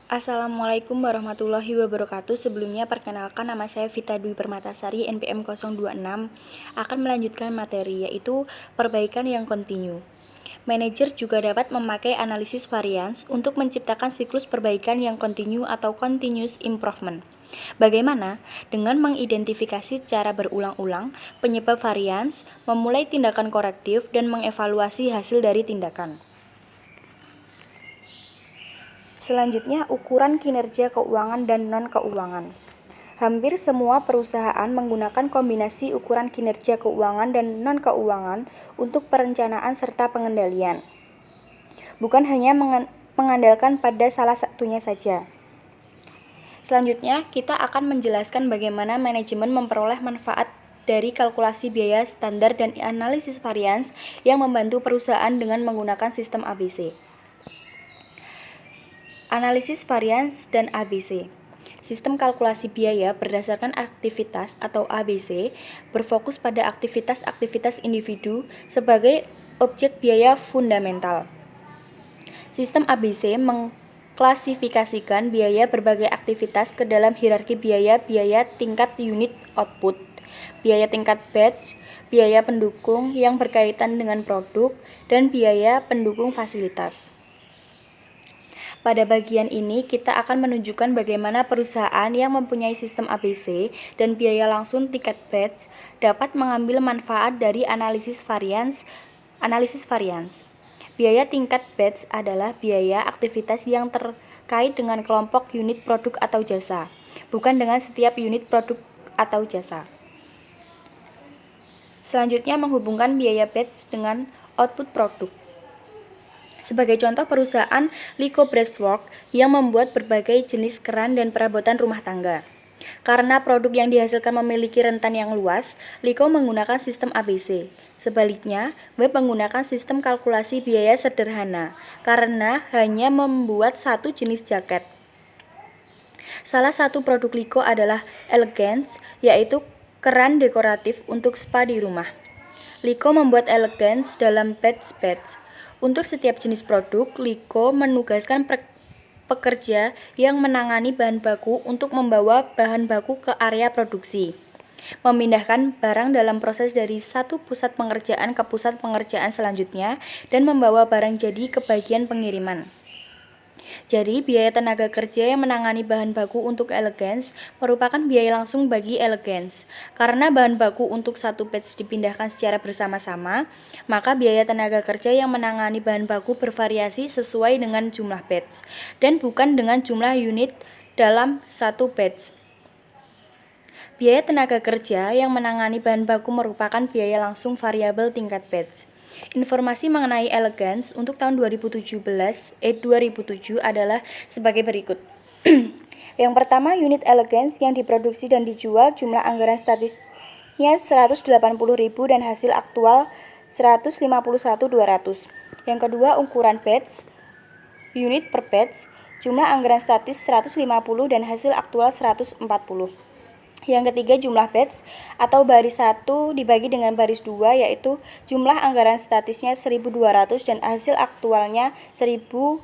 Assalamualaikum warahmatullahi wabarakatuh. Sebelumnya perkenalkan, nama saya Vita Dwi Permatasari, NPM 026, akan melanjutkan materi yaitu perbaikan yang kontinu. Manajer juga dapat memakai analisis varians untuk menciptakan siklus perbaikan yang kontinu atau continuous improvement. Bagaimana? Dengan mengidentifikasi secara berulang-ulang penyebab varians, memulai tindakan korektif, dan mengevaluasi hasil dari tindakan. Selanjutnya, ukuran kinerja keuangan dan non-keuangan. Hampir semua perusahaan menggunakan kombinasi ukuran kinerja keuangan dan non-keuangan untuk perencanaan serta pengendalian. Bukan hanya mengandalkan pada salah satunya saja. Selanjutnya, kita akan menjelaskan bagaimana manajemen memperoleh manfaat dari kalkulasi biaya standar dan analisis varians yang membantu perusahaan dengan menggunakan sistem ABC. Analisis varians dan ABC. Sistem kalkulasi biaya berdasarkan aktivitas atau ABC berfokus pada aktivitas-aktivitas individu sebagai objek biaya fundamental. Sistem ABC mengklasifikasikan biaya berbagai aktivitas ke dalam hierarki biaya tingkat unit output, biaya tingkat batch, biaya pendukung yang berkaitan dengan produk, dan biaya pendukung fasilitas. Pada bagian ini, kita akan menunjukkan bagaimana perusahaan yang mempunyai sistem ABC dan biaya langsung tingkat batch dapat mengambil manfaat dari analisis varians. Biaya tingkat batch adalah biaya aktivitas yang terkait dengan kelompok unit produk atau jasa, bukan dengan setiap unit produk atau jasa. Selanjutnya, menghubungkan biaya batch dengan output produk. Sebagai contoh, perusahaan Lico Breastwork yang membuat berbagai jenis keran dan perabotan rumah tangga. Karena produk yang dihasilkan memiliki rentan yang luas, Lico menggunakan sistem ABC. Sebaliknya, Web menggunakan sistem kalkulasi biaya sederhana karena hanya membuat satu jenis jaket. Salah satu produk Lico adalah Elegance, yaitu keran dekoratif untuk spa di rumah. Lico membuat Elegance dalam batch. Untuk setiap jenis produk, Lico menugaskan pekerja yang menangani bahan baku untuk membawa bahan baku ke area produksi, memindahkan barang dalam proses dari satu pusat pengerjaan ke pusat pengerjaan selanjutnya, dan membawa barang jadi ke bagian pengiriman. Jadi, biaya tenaga kerja yang menangani bahan baku untuk Elegance merupakan biaya langsung bagi Elegance. Karena bahan baku untuk satu batch dipindahkan secara bersama-sama, maka biaya tenaga kerja yang menangani bahan baku bervariasi sesuai dengan jumlah batch, dan bukan dengan jumlah unit dalam satu batch. Biaya tenaga kerja yang menangani bahan baku merupakan biaya langsung variabel tingkat batch. Informasi mengenai Elegance untuk tahun 2007 adalah sebagai berikut. Yang pertama, unit Elegance yang diproduksi dan dijual jumlah anggaran statisnya 180.000 dan hasil aktual 151.200. Yang kedua, ukuran batch, unit per batch, jumlah anggaran statis 150 dan hasil aktual 140. Yang ketiga, jumlah batch atau baris 1 dibagi dengan baris 2, yaitu jumlah anggaran statisnya 1.200 dan hasil aktualnya 1.080.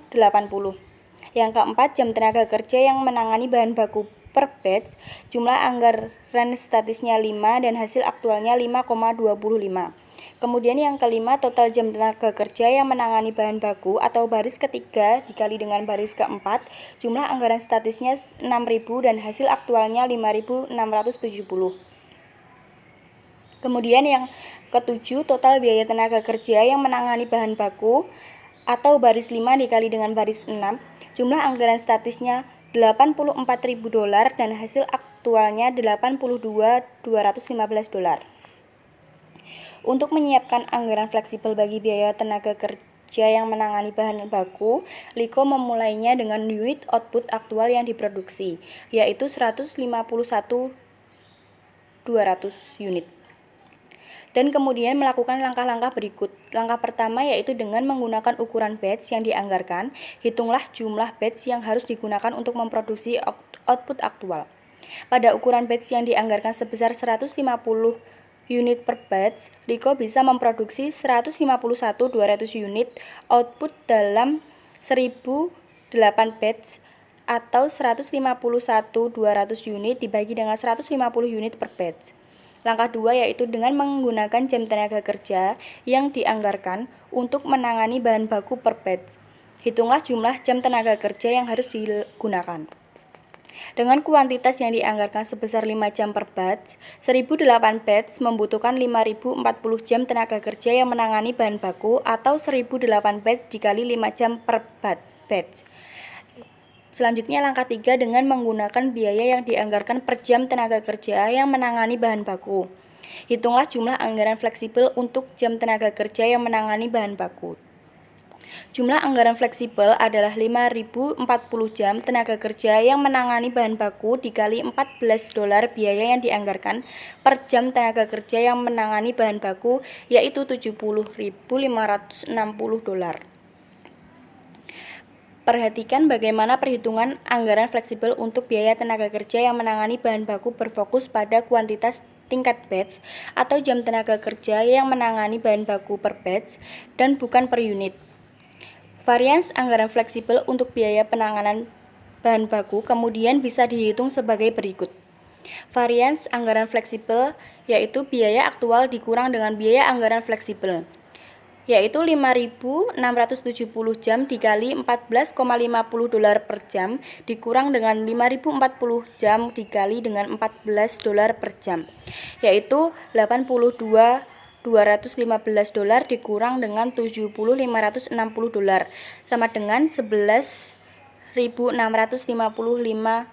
Yang keempat, jam tenaga kerja yang menangani bahan baku per batch, jumlah anggaran statisnya 5 dan hasil aktualnya 5,25. Kemudian yang kelima, total jam tenaga kerja yang menangani bahan baku atau baris ketiga dikali dengan baris keempat, jumlah anggaran statisnya 6.000 dan hasil aktualnya 5.670. Kemudian yang ketujuh, total biaya tenaga kerja yang menangani bahan baku atau baris 5 dikali dengan baris 6, jumlah anggaran statisnya $84.000 dan hasil aktualnya $82.215. Untuk menyiapkan anggaran fleksibel bagi biaya tenaga kerja yang menangani bahan baku, Lico memulainya dengan unit output aktual yang diproduksi, yaitu 151.200 unit. Dan kemudian melakukan langkah-langkah berikut. Langkah pertama yaitu dengan menggunakan ukuran batch yang dianggarkan, hitunglah jumlah batch yang harus digunakan untuk memproduksi output aktual. Pada ukuran batch yang dianggarkan sebesar 150 unit per batch, Lico bisa memproduksi 151.200 unit output dalam 1008 batch atau 151.200 unit dibagi dengan 150 unit per batch. Langkah 2 yaitu dengan menggunakan jam tenaga kerja yang dianggarkan untuk menangani bahan baku per batch. Hitunglah jumlah jam tenaga kerja yang harus digunakan. Dengan kuantitas yang dianggarkan sebesar 5 jam per batch, 1008 batch membutuhkan 5040 jam tenaga kerja yang menangani bahan baku atau 1008 batch dikali 5 jam per batch. Selanjutnya langkah 3 dengan menggunakan biaya yang dianggarkan per jam tenaga kerja yang menangani bahan baku. Hitunglah jumlah anggaran fleksibel untuk jam tenaga kerja yang menangani bahan baku. Jumlah anggaran fleksibel adalah 5.040 jam tenaga kerja yang menangani bahan baku dikali $14 biaya yang dianggarkan per jam tenaga kerja yang menangani bahan baku, yaitu $70.560. Perhatikan bagaimana perhitungan anggaran fleksibel untuk biaya tenaga kerja yang menangani bahan baku berfokus pada kuantitas tingkat batch atau jam tenaga kerja yang menangani bahan baku per batch dan bukan per unit. Varians anggaran fleksibel untuk biaya penanganan bahan baku kemudian bisa dihitung sebagai berikut. Varians anggaran fleksibel yaitu biaya aktual dikurang dengan biaya anggaran fleksibel, yaitu 5.670 jam dikali $14,50 per jam dikurang dengan 5.040 jam dikali dengan $14 per jam, yaitu $82.215 dikurang dengan $70.560 sama dengan $11.655.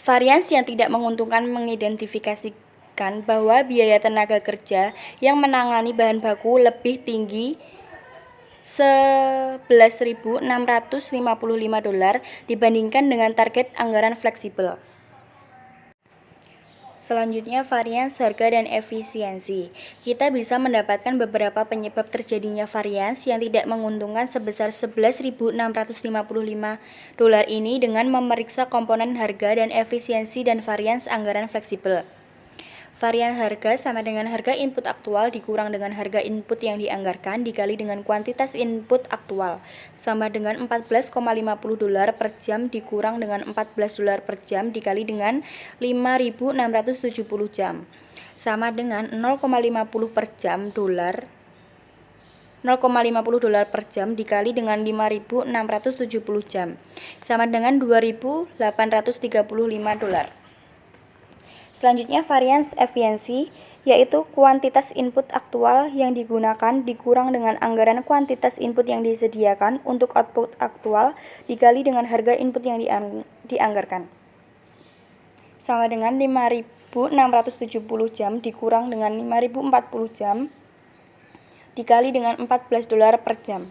Varians yang tidak menguntungkan mengidentifikasikan bahwa biaya tenaga kerja yang menangani bahan baku lebih tinggi $11.655 dibandingkan dengan target anggaran fleksibel. Selanjutnya, varians harga dan efisiensi. Kita bisa mendapatkan beberapa penyebab terjadinya varians yang tidak menguntungkan sebesar $11.655 ini dengan memeriksa komponen harga dan efisiensi dan varians anggaran fleksibel. Varian harga sama dengan harga input aktual dikurang dengan harga input yang dianggarkan dikali dengan kuantitas input aktual, sama dengan $14,50 per jam dikurang dengan $14 per jam dikali dengan 5.670 jam, sama dengan 0,50 per jam $0,50 per jam dikali dengan 5.670 jam, sama dengan $2.835. Selanjutnya, varians efisiensi, yaitu kuantitas input aktual yang digunakan dikurang dengan anggaran kuantitas input yang disediakan untuk output aktual dikali dengan harga input yang dianggarkan, sama dengan 5.670 jam dikurang dengan 5.040 jam dikali dengan $14 per jam,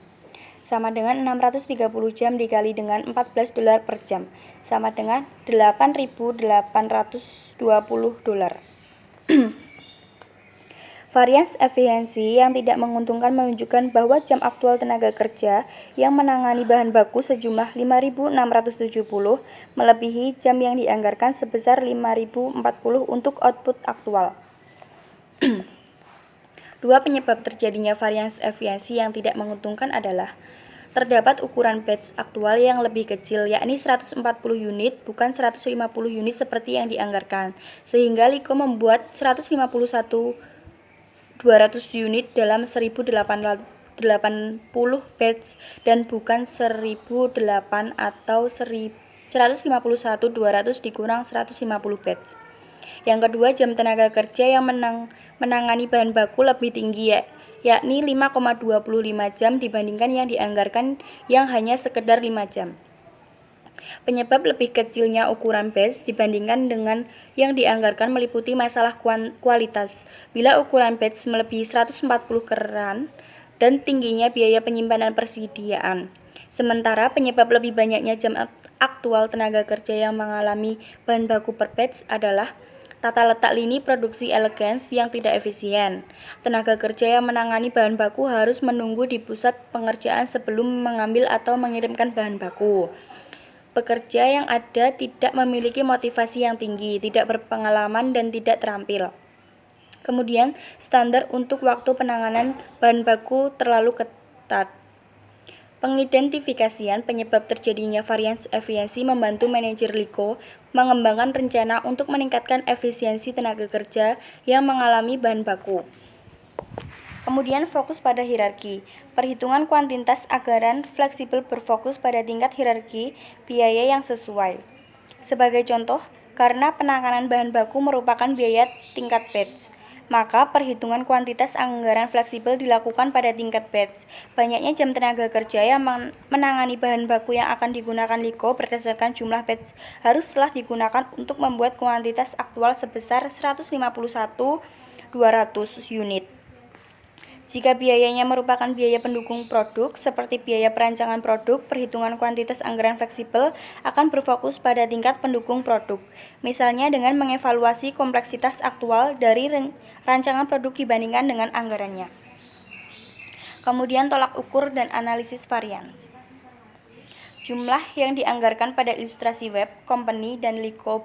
sama dengan 630 jam dikali dengan $14 per jam, sama dengan $8.820. Varians efisiensi yang tidak menguntungkan menunjukkan bahwa jam aktual tenaga kerja yang menangani bahan baku sejumlah 5.670 melebihi jam yang dianggarkan sebesar 5.040 untuk output aktual. Dua penyebab terjadinya varians efisiensi yang tidak menguntungkan adalah terdapat ukuran batch aktual yang lebih kecil, yakni 140 unit, bukan 150 unit seperti yang dianggarkan, sehingga LICO membuat 151.200 unit dalam 1.080 batch dan bukan 1.008 atau 151.200 dikurang 150 batch. Yang kedua, jam tenaga kerja yang menangani bahan baku lebih tinggi, yakni 5,25 jam dibandingkan yang dianggarkan yang hanya sekedar 5 jam. Penyebab lebih kecilnya ukuran batch dibandingkan dengan yang dianggarkan meliputi masalah kualitas. Bila ukuran batch melebihi 140 keran dan tingginya biaya penyimpanan persediaan. Sementara penyebab lebih banyaknya jam aktual tenaga kerja yang mengalami bahan baku per batch adalah tata letak lini produksi elegans yang tidak efisien. Tenaga kerja yang menangani bahan baku harus menunggu di pusat pengerjaan sebelum mengambil atau mengirimkan bahan baku. Pekerja yang ada tidak memiliki motivasi yang tinggi, tidak berpengalaman, dan tidak terampil. Kemudian, standar untuk waktu penanganan bahan baku terlalu ketat. Pengidentifikasian penyebab terjadinya variasi efisiensi membantu manajer LIKO mengembangkan rencana untuk meningkatkan efisiensi tenaga kerja yang mengalami bahan baku. Kemudian fokus pada hierarki. Perhitungan kuantitas anggaran fleksibel berfokus pada tingkat hierarki biaya yang sesuai. Sebagai contoh, karena penanganan bahan baku merupakan biaya tingkat batch, maka perhitungan kuantitas anggaran fleksibel dilakukan pada tingkat batch. Banyaknya jam tenaga kerja yang menangani bahan baku yang akan digunakan LIKO berdasarkan jumlah batch harus telah digunakan untuk membuat kuantitas aktual sebesar 151.200 unit. Jika biayanya merupakan biaya pendukung produk, seperti biaya perancangan produk, perhitungan kuantitas anggaran fleksibel akan berfokus pada tingkat pendukung produk. Misalnya dengan mengevaluasi kompleksitas aktual dari rancangan produk dibandingkan dengan anggarannya. Kemudian tolak ukur dan analisis varians. Jumlah yang dianggarkan pada ilustrasi web, company, dan LIKO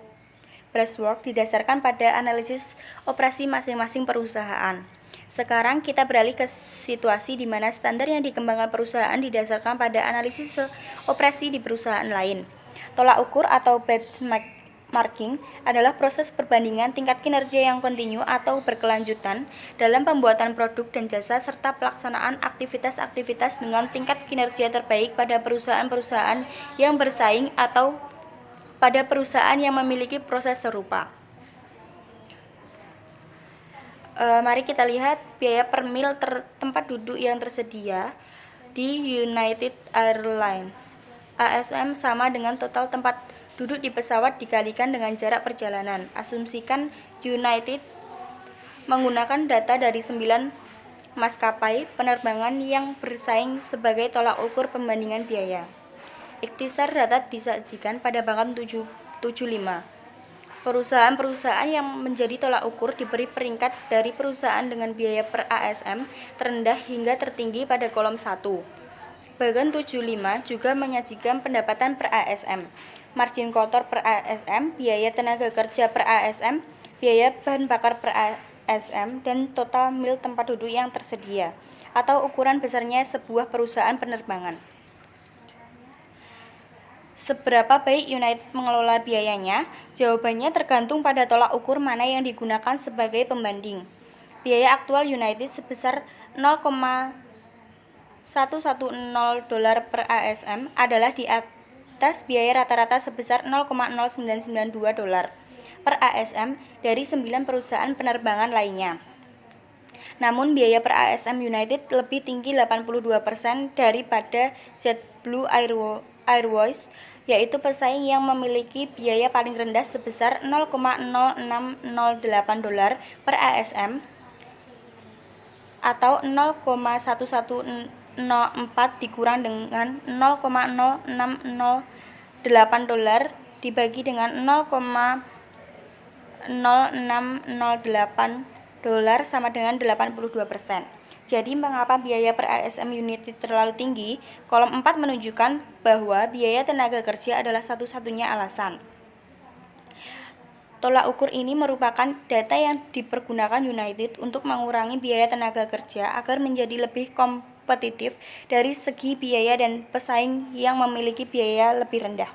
Brassworks didasarkan pada analisis operasi masing-masing perusahaan. Sekarang kita beralih ke situasi di mana standar yang dikembangkan perusahaan didasarkan pada analisis operasi di perusahaan lain. Tolak ukur atau benchmarking adalah proses perbandingan tingkat kinerja yang kontinu atau berkelanjutan dalam pembuatan produk dan jasa serta pelaksanaan aktivitas-aktivitas dengan tingkat kinerja terbaik pada perusahaan-perusahaan yang bersaing atau pada perusahaan yang memiliki proses serupa. Mari kita lihat biaya per mil tempat duduk yang tersedia di United Airlines. ASM sama dengan total tempat duduk di pesawat dikalikan dengan jarak perjalanan. Asumsikan United menggunakan data dari 9 maskapai penerbangan yang bersaing sebagai tolak ukur pembandingan biaya. Ikhtisar data disajikan pada bangkan 75. Perusahaan-perusahaan yang menjadi tolak ukur diberi peringkat dari perusahaan dengan biaya per ASM terendah hingga tertinggi pada kolom 1. Bagan 75 juga menyajikan pendapatan per ASM, margin kotor per ASM, biaya tenaga kerja per ASM, biaya bahan bakar per ASM, dan total mil tempat duduk yang tersedia, atau ukuran besarnya sebuah perusahaan penerbangan. Seberapa baik United mengelola biayanya? Jawabannya tergantung pada tolak ukur mana yang digunakan sebagai pembanding. Biaya aktual United sebesar 0,110 dolar per ASM adalah di atas biaya rata-rata sebesar 0,0992 dolar per ASM dari 9 perusahaan penerbangan lainnya. Namun biaya per ASM United lebih tinggi 82% daripada JetBlue Airways, yaitu pesaing yang memiliki biaya paling rendah sebesar 0,0608 dolar per ASM atau 0,1104 dikurang dengan 0,0608 dolar dibagi dengan 0,0608 dolar sama dengan 82%. Jadi mengapa biaya per ASM United terlalu tinggi? Kolom 4 menunjukkan bahwa biaya tenaga kerja adalah satu-satunya alasan. Tolak ukur ini merupakan data yang dipergunakan United untuk mengurangi biaya tenaga kerja agar menjadi lebih kompetitif dari segi biaya dan pesaing yang memiliki biaya lebih rendah.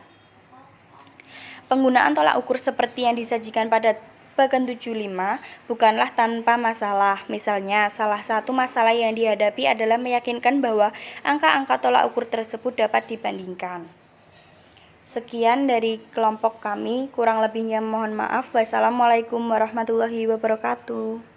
Penggunaan tolak ukur seperti yang disajikan pada bagan 75 bukanlah tanpa masalah. Misalnya, salah satu masalah yang dihadapi adalah meyakinkan bahwa angka-angka tolak ukur tersebut dapat dibandingkan. Sekian dari kelompok kami, kurang lebihnya mohon maaf. Wassalamualaikum warahmatullahi wabarakatuh.